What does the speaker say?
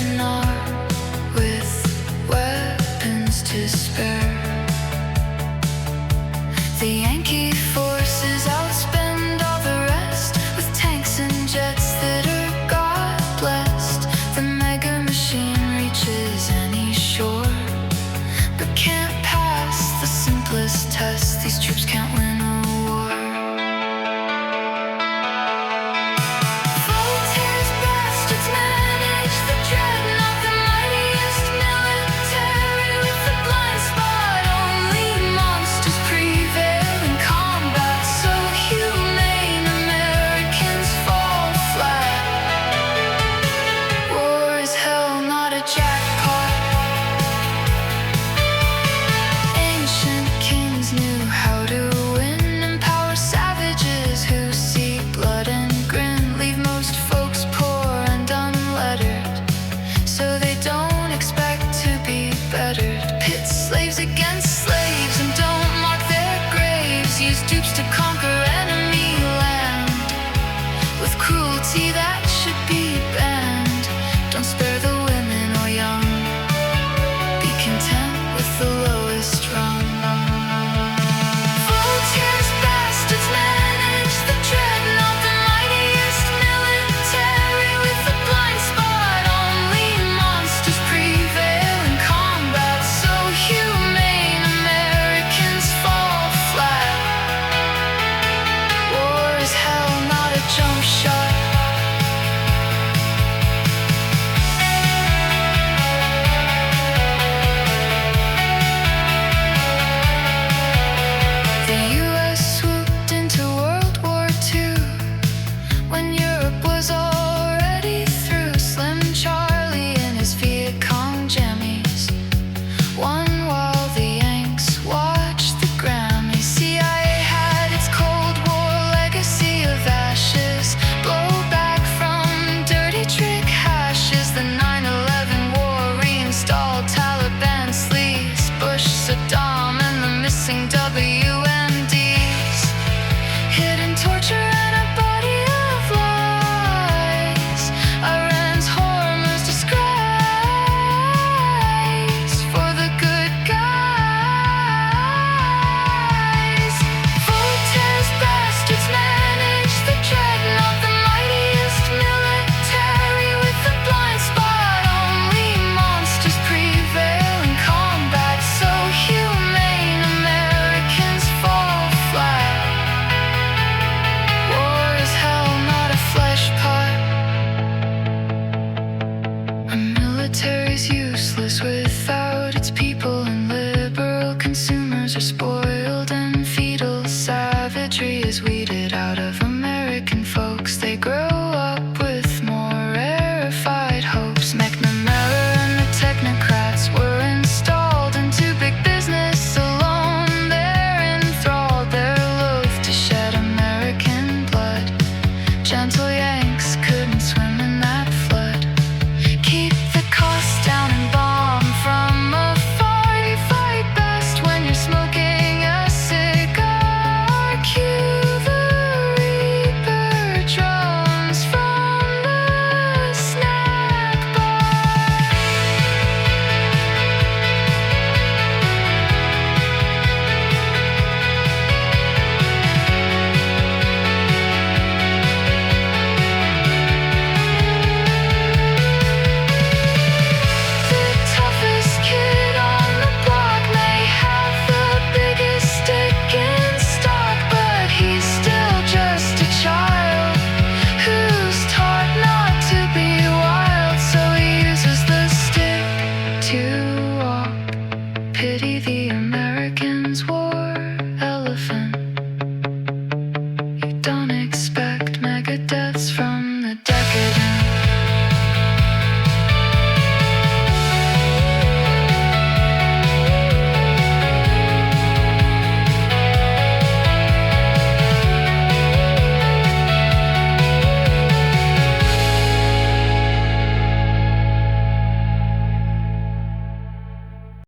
an arm with weapons to spare. The Yankee forces outspend all the rest with tanks and jets that are God-blessed. The mega machine reaches any shore, but can't pass the simplest test. These troops can't win a war. Voltaire's bastards manage the dreadnought, the mightiest military with a blind spot. Only monsters prevail in combat, so humane Americans fall flat. War is hell, not a jackpot. Ancient kings knew how to win, empower savages who see blood and grin. Leave most folks poor and unlettered, so they don't expect to be bettered. Pit slaves against slaves and don't mark their graves. Use dupes to conquer enemy land with cruelty that should be banned. Don't spare the women or young, be content with the lowest rung. Voltaire's bastards manage the dreadnought, the mightiest military with a blind spot. Only monsters prevail in combat, so humane Americans fall flat. War is hell, not a jump shot. The U.S. swooped into World War II when Europe was already through. Slim Charlie and his Viet Cong jammies won while the Yanks watched the Grammys. CIA had its Cold War legacy of ashes, blowback from dirty trick hashes. The 9/11 war reinstalled Taliban sleaze, Bush, Saddam, and the missing WMDs. Hidden torture and a body of lies. Iran's Hormuz disgrace for the good guys. Voltaire's bastards manage the dreadnought, the mightiest military with a blind spot. Only monsters prevail in combat, so humane Americans fall flat. War is hell, not a flesh pot. Our military's useless with